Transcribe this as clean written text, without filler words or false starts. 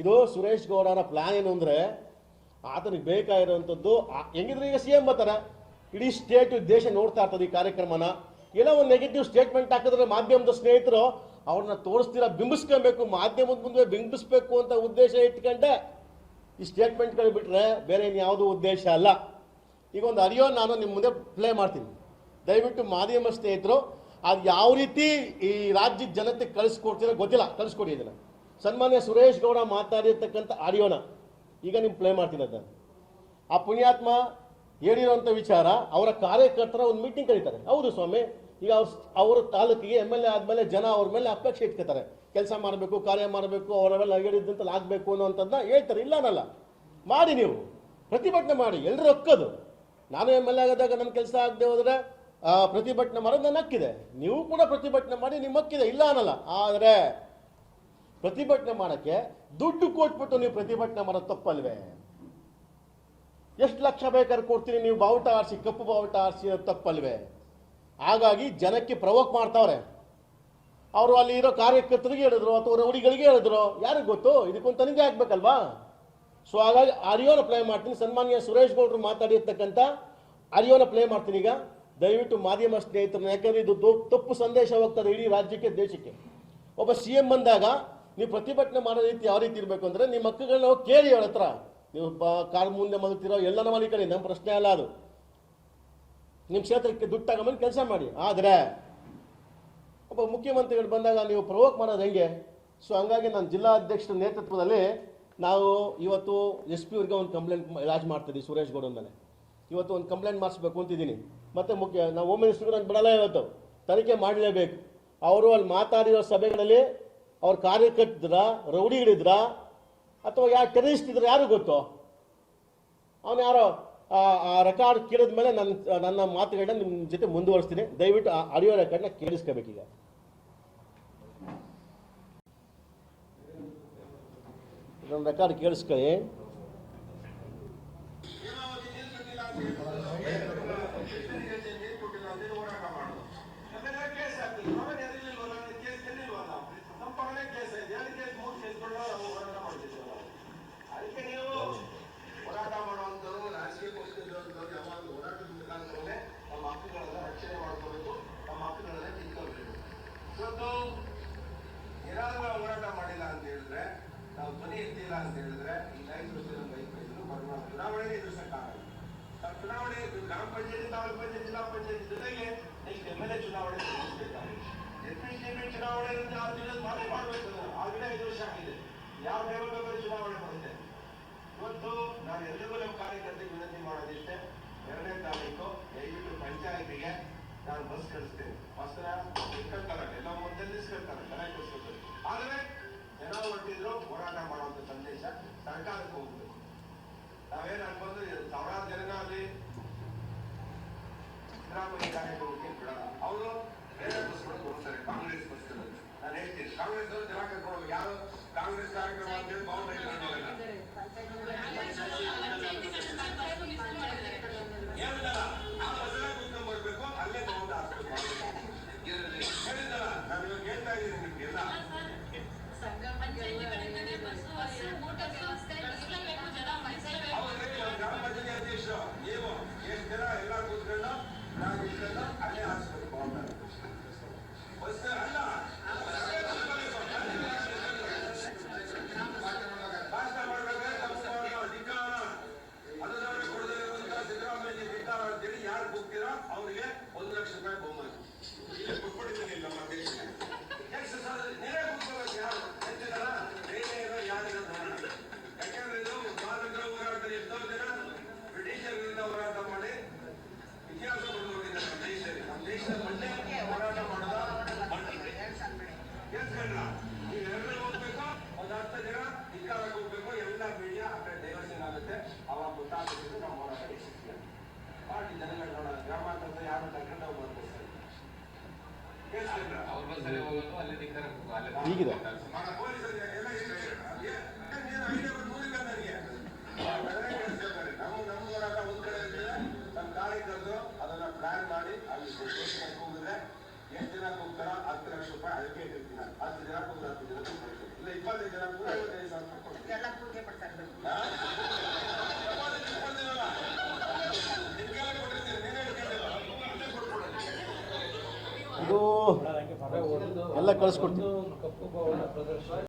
ಇದು ಸುರೇಶ್ ಗೌಡರ ಪ್ಲಾನ್ ಏನು ಅಂದರೆ ಆತನಿಗೆ ಬೇಕಾಗಿರುವಂಥದ್ದು ಹೆಂಗಿದ್ರೆ ಈಗ CM ಬರ್ತಾರೆ, ಇಡೀ ಸ್ಟೇಟ್ ದೇಶ ನೋಡ್ತಾ ಇರ್ತದೆ ಈ ಕಾರ್ಯಕ್ರಮನ. ಏನೋ ಒಂದು ನೆಗೆಟಿವ್ ಸ್ಟೇಟ್ಮೆಂಟ್ ಹಾಕಿದ್ರೆ ಮಾಧ್ಯಮದ ಸ್ನೇಹಿತರು ಅವ್ರನ್ನ ತೋರಿಸ್ತೀರಾ, ಬಿಂಬಿಸ್ಕೊಬೇಕು, ಮಾಧ್ಯಮದ ಮುಂದೆ ಬಿಂಬಿಸ್ಬೇಕು ಅಂತ ಉದ್ದೇಶ ಇಟ್ಕೊಂಡೆ ಈ ಸ್ಟೇಟ್ಮೆಂಟ್ಗಳು ಬಿಟ್ಟರೆ ಬೇರೆ ಇನ್ಯಾವುದೂ ಉದ್ದೇಶ ಅಲ್ಲ. ಈಗ ಒಂದು ಆಡಿಯೋ ನಾನು ನಿಮ್ಮ ಮುಂದೆ ಪ್ಲೇ ಮಾಡ್ತೀನಿ, ದಯವಿಟ್ಟು ಮಾಧ್ಯಮ ಸ್ನೇಹಿತರು ಅದು ಯಾವ ರೀತಿ ಈ ರಾಜ್ಯದ ಜನತೆಗೆ ಕಳಿಸ್ಕೊಡ್ತೀರೋ ಗೊತ್ತಿಲ್ಲ, ಕಳಿಸ್ಕೊಡಿ ಇದನ್ನು. ಸನ್ಮಾನ್ಯ ಸುರೇಶ್ ಗೌಡ ಮಾತಾಡಿರ್ತಕ್ಕಂಥ ಆಡಿಯೋನ ಈಗ ನಿಮ್ಗೆ ಪ್ಲೇ ಮಾಡ್ತೀನಿ. ಅದನ್ನು ಆ ಪುಣ್ಯಾತ್ಮ ಹೇಳಿರೋಂಥ ವಿಚಾರ, ಅವರ ಕಾರ್ಯಕರ್ತರ ಒಂದು ಮೀಟಿಂಗ್ ಕರೀತಾರೆ. ಹೌದು ಸ್ವಾಮಿ, ಈಗ ಅವ್ರ ತಾಲೂಕಿಗೆ MLA ಆದಮೇಲೆ ಜನ ಅವ್ರ ಮೇಲೆ ಅಪೇಕ್ಷೆ ಇಟ್ಕೋತಾರೆ, ಕೆಲಸ ಮಾಡಬೇಕು, ಕಾರ್ಯ ಮಾಡಬೇಕು, ಅವರ ಮೇಲೆ ಹೇಳಿದ್ದಂತಲ್ಲಿ ಆಗಬೇಕು ಅನ್ನೋಂಥದ್ದನ್ನ ಹೇಳ್ತಾರೆ. ಇಲ್ಲ ಅನ್ನಲ್ಲ, ಮಾಡಿ, ನೀವು ಪ್ರತಿಭಟನೆ ಮಾಡಿ, ಎಲ್ಲರೂ ಒಕ್ಕೋದು. ನಾನು MLA ಆದಾಗ ನನ್ನ ಕೆಲಸ ಆಗದೆ ಹೋದರೆ ಪ್ರತಿಭಟನೆ ಮಾಡೋದು ನನ್ನ ಹಕ್ಕಿದೆ, ನೀವು ಕೂಡ ಪ್ರತಿಭಟನೆ ಮಾಡಿ, ನಿಮ್ಮ ಹಕ್ಕಿದೆ, ಇಲ್ಲ ಅನ್ನಲ್ಲ. ಆದರೆ ಪ್ರತಿಭಟನೆ ಮಾಡೋಕ್ಕೆ ದುಡ್ಡು ಕೊಟ್ಬಿಟ್ಟು ನೀವು ಪ್ರತಿಭಟನೆ ಮಾಡೋದು ತಪ್ಪಲ್ವೇ? ಎಷ್ಟು ಲಕ್ಷ ಬೇಕಾದ್ರೆ ಕೊಡ್ತೀನಿ, ನೀವು ಬಾವುಟ ಆರಿಸಿ, ಕಪ್ಪು ಬಾವುಟ ಆರಿಸಿ, ತಪ್ಪಲ್ವೇ? ಹಾಗಾಗಿ ಜನಕ್ಕೆ ಪ್ರವೋಕ್ ಮಾಡ್ತಾವ್ರೆ. ಅವರು ಅಲ್ಲಿ ಇರೋ ಕಾರ್ಯಕರ್ತರಿಗೆ ಹೇಳಿದ್ರು ಅಥವಾ ರೌಡಿಗಳಿಗೆ ಹೇಳಿದ್ರು, ಯಾರಿಗೆ ಗೊತ್ತು, ಇದಕ್ಕೊಂದು ತನಿಖೆ ಆಗ್ಬೇಕಲ್ವಾ? ಸೊ ಹಾಗಾಗಿ ಆಡಿಯೋನ ಪ್ಲೇ ಮಾಡ್ತೀನಿ. ಸನ್ಮಾನ್ಯ ಸುರೇಶ್ ಗೌಡರು ಮಾತಾಡಿರ್ತಕ್ಕಂಥ ಆಡಿಯೋನ ಪ್ಲೇ ಮಾಡ್ತೀನಿ ಈಗ. ದಯವಿಟ್ಟು ಮಾಧ್ಯಮ ಸ್ನೇಹಿತರನ್ನ, ಯಾಕಂದ್ರೆ ಇದು ತಪ್ಪು ಸಂದೇಶ ಹೋಗ್ತದೆ ಇಡೀ ರಾಜ್ಯಕ್ಕೆ, ದೇಶಕ್ಕೆ. ಒಬ್ಬ CM ಬಂದಾಗ ನೀವು ಪ್ರತಿಭಟನೆ ಮಾಡೋ ರೀತಿ ಯಾವ ರೀತಿ ಇರಬೇಕು ಅಂದರೆ, ನಿಮ್ಮ ಹಕ್ಕುಗಳನ್ನ ಹೋಗಿ ಕೇಳಿ ಅವ್ರ ಹತ್ರ. ನೀವು ಕಾರ್ ಮುಂದೆ ಮಲಗ್ತಿರೋ ಎಲ್ಲನ ಮಲಿಕಳಿ, ನಮ್ಮ ಪ್ರಶ್ನೆ ಅಲ್ಲ ಅದು. ನಿಮ್ಮ ಕ್ಷೇತ್ರಕ್ಕೆ ದುಡ್ಡು ತಗೊಂಬಂದು ಕೆಲಸ ಮಾಡಿ. ಆದರೆ ಒಬ್ಬ ಮುಖ್ಯಮಂತ್ರಿಗಳು ಬಂದಾಗ ನೀವು ಪ್ರವೋಕ್ ಮಾಡೋದು ಹೆಂಗೆ? ಸೊ ಹಂಗಾಗಿ ನಾನು ಜಿಲ್ಲಾಧ್ಯಕ್ಷರ ನೇತೃತ್ವದಲ್ಲಿ ನಾವು ಇವತ್ತು SP ಅವ್ರಿಗೆ ಒಂದು ಕಂಪ್ಲೇಂಟ್ ಲಾಂಚ್ ಮಾಡ್ತಿದ್ದೀವಿ ಸುರೇಶ್ ಗೌಡ ಮೇಲೆ. ಇವತ್ತು ಒಂದು ಕಂಪ್ಲೇಂಟ್ ಮಾಡಿಸ್ಬೇಕು ಅಂತಿದ್ದೀನಿ. ಮತ್ತು ನಾವು ಹೋಮ್ ಮಿನಿಸ್ಟರ್ಗೂ ನಾನು ಬಿಡಲ್ಲ, ಇವತ್ತು ತನಿಖೆ ಮಾಡಲೇಬೇಕು. ಅವರು ಅಲ್ಲಿ ಮಾತಾಡಿರೋ ಸಭೆಗಳಲ್ಲಿ ಅವ್ರ ಕಾರ್ಯಕರ್ತರ ರೌಡಿಗಳಿದ್ರ ಅಥವಾ ಯಾರು ಟೆರರಿಸ್ಟ್ ಇದ್ರೆ ಯಾರು ಗೊತ್ತು? ಅವನು ಯಾರೋ ರೆಕಾರ್ಡ್ ಕೇಳಿದ ಮೇಲೆ ನನ್ನ ಮಾತುಗಳನ್ನ ನಿಮ್ಮ ಜೊತೆ ಮುಂದುವರಿಸ್ತೀನಿ. ದಯವಿಟ್ಟು ಆ ಆಡಿಯೋ ರೆಕಾರ್ಡ್ನ ಕೇಳಿಸ್ಕೋಬೇಕೀಗ. ಇದೊಂದು ರೆಕಾರ್ಡ್ ಕೇಳಿಸ್ಕೊಳ್ಳಿ. ಹೋರಾಟ ಮಾಡಿಲ್ಲ ಅಂತ ಹೇಳಿದ್ರೆ, ನಾವು ಧ್ವನಿ ಎತ್ತಿಲ್ಲ ಅಂತ ಹೇಳಿದ್ರೆ, ಈ 5 ವರ್ಷದ ಚುನಾವಣೆ ಎದುರಿಸಕ್ಕಾಗಲ್ಲ. ಚುನಾವಣೆ ಗ್ರಾಮ ಪಂಚಾಯತಿ, ತಾಲೂಕು ಪಂಚಾಯತಿ, ಜಿಲ್ಲಾ ಪಂಚಾಯತಿ ಜೊತೆಗೆ ನೆಕ್ಸ್ಟ್ MLA ಚುನಾವಣೆ ಎದುರಿಸಬೇಕಾಗಿದೆ. ಚುನಾವಣೆ 6 ದಿನದ ಮಾತ್ರ ಮಾಡಬೇಕು. ಆಗಲೇ 5 ವರ್ಷ ಆಗಿದೆ. ಯಾವ ಬೇಕಾದ್ರೆ ಚುನಾವಣೆ ಬರುತ್ತೆ. ಇವತ್ತು ನಾನು ಎಲ್ಲರಿಗೂ ನಮ್ಮ ಕಾರ್ಯಕರ್ತರಿಗೆ ವಿನಂತಿ ಮಾಡೋದಿಷ್ಟೇ, 2ನೇ ತಾರೀಕು ದಯವಿಟ್ಟು ಪಂಚಾಯತಿಗೆ ನಾನು ಬಸ್ ಕಳಿಸ್ತೇನೆ. ಬಸ್ನ ಇಸ್ಕೊಳ್ತಾರೆ, ಎಲ್ಲ ಮೊದಲೇ ಇಸ್ಕೊಳ್ತಾರೆ, ಚೆನ್ನಾಗಿ ಕಳಿಸ್ಕೊಳ್ತಾರೆ. ಆದರೆ ಜನ ಹೊರಟಿದ್ರು ಹೋರಾಟ ಮಾಡುವಂಥ ಸಂದೇಶ ಸರ್ಕಾರಕ್ಕೆ ಹೋಗ್ಬೇಕು. ನಾವೇನು ಅನ್ಕೊಂಡು ಸಾವಿರಾರು ಜನ ಅಲ್ಲಿ ಸಿದ್ದರಾಮಯ್ಯ ಕಾರ್ಯಕ್ರಮಕ್ಕೆ ಬಿಡಲ್ಲ. ಅವರು ಬೇರೆ ಬಸ್ಗಳು ಹೋಗ್ತಾರೆ, ಕಾಂಗ್ರೆಸ್ ಬಸ್ಗಳು. ನಾನು ಹೇಳ್ತೀನಿ, ಕಾಂಗ್ರೆಸ್ ಅವರು ಜನ ಕರ್ಕೊಂಡು ಯಾರು ಕಾಂಗ್ರೆಸ್ ಕಾರ್ಯಕ್ರಮ ಅಂತೇಳಿ ಬೌಂಡ್ರಿ ಹೇಳಿಲ್ಲ. ಆ ಬಸ್ಸನ್ನ ಕೂತ್ಕೊಂಡ್ ಬರ್ಬೇಕು, ಅಲ್ಲೇ ಬೌಂಡ್ ಹಾಕ್ಬೇಕು. ಹೇಳಿದ್ದಲ್ಲ, ನಾನು ಇವಾಗ ಹೇಳ್ತಾ ಇದ್ದೀನಿ ನಿಮ್ಗೆಲ್ಲ. ಗ್ರಾಮ ಪಂಚಾಯತಿ ಅಧ್ಯಕ್ಷರು ನೀವು ಎಷ್ಟು ಜನ ಎಲ್ಲ ಕೂತ್ಕೊಂಡು ನಾವು ಇಟ್ಕೊಂಡು ಅಲ್ಲೇ ಹಾಕ್ಸ್ಬೇಕು ಬೌಂಡ್. ಬಸ್ ಅಲ್ಲ, ಭಾಷಣ ಮಾಡ್ಬೇಕಾದ್ರೆ ತಮ್ಮ ಅಧಿಕಾರ ಅನುದಾನ ಕೊಡದೇ ಇರುವಂತಹ ಸಿದ್ದರಾಮಯ್ಯ ಧಿಕ್ಕಾರ ಅಂತೇಳಿ ಯಾರು ಕೂಗ್ತೀರೋ ಅವರಿಗೆ 1 ಲಕ್ಷ ರೂಪಾಯಿ ಬಹುಮಾನ ಕೊಟ್ಬಿಟ್ಟಿದ್ದೀನಿ ನಮ್ಮ ದೇಶಕ್ಕೆ. ನೀವೇ ಕೂತ್ಕೋಬೇಕು, ಯಾರು ಹೆಚ್ಚಿದಾರ ಬೇರೆ ಇರೋ ಯಾರಿರೋ ಧೋರಣ. ಯಾಕೆಂದ್ರೆ ಇದು ಸ್ವಾತಂತ್ರ್ಯ ಹೋರಾಟದಲ್ಲಿ ಎಷ್ಟೋ ಜನ ಬ್ರಿಟಿಷರ್ ವಿರುದ್ಧ ಹೋರಾಟ ಮಾಡಿ ಇತಿಹಾಸ ಬರೆದುಕೊಂಡಿದ್ದಾರೆ ನಮ್ಮ ದೇಶದಲ್ಲಿ. ನಮ್ಮ ದೇಶದ ಮಂಡ್ಯ ಹೋರಾಟ ಮಾಡೋದ ಕೇಳ್ಕೊಂಡ್ರ ನೀವು ಎಲ್ಲರೂ ಹೋಗ್ಬೇಕು, ಒಂದು 10 ಜನ ಧಿಕ್ಕಾರಕ್ಕೆ ಹೋಗ್ಬೇಕು, ಎಲ್ಲ ಮೀಡಿಯಾ ಆ ಕಡೆ ಡೈವರ್ಷನ್ ಆಗುತ್ತೆ. ಅವಾಗ ಗೊತ್ತಾಗ್ತಿದ್ದು ನಾವು ಹೋರಾಟ ಯಶಸ್ವಿ ಪಾರ್ಟಿ ಜನಗಳ ನೋಡೋಣ. ಗ್ರಾಮಾಂತರ ಯಾರು ಕರ್ಕೊಂಡು ಹೋಗ್ಬೇಕು ಕೇಳಿಸ್ಕೊಂಡ್ರ ಅವ್ರ ಬಸ್ಸಲ್ಲಿ ಹೋಗೋದು ಅಲ್ಲಿ ಧಿಕ್ಕಾರಕ್ಕೆ ಹೀಗಿದೆ. ನಮ್ಮ ಹೋರಾಟ ಒಂದ್ ಕಡೆ ಇರ್ತದೆ. ನಮ್ಮ ಕಾರ್ಯಕರ್ತರು ಅದನ್ನ ಪ್ಲಾನ್ ಮಾಡಿ ಅಲ್ಲಿ ಹೋಗಿದ್ರೆ ಎಷ್ಟು ಜನ ಹೋಗ್ತಾರ 10 ಲಕ್ಷ ರೂಪಾಯಿ ಅದಕ್ಕೆ ಇಟ್ಟಿರ್ತೀನಿ. 10 ಜನ ಹೋಗಿ 10 ಜನ ಇಲ್ಲ 25 ಜನ 25,000 ರೂಪಾಯಿ ಇದು ಎಲ್ಲ ಕಳಿಸ್ಕೊಡ್ತೀನಿ. ಕಪ್ಪು ಬೌಲ್ ಪ್ರದರ್ಶನ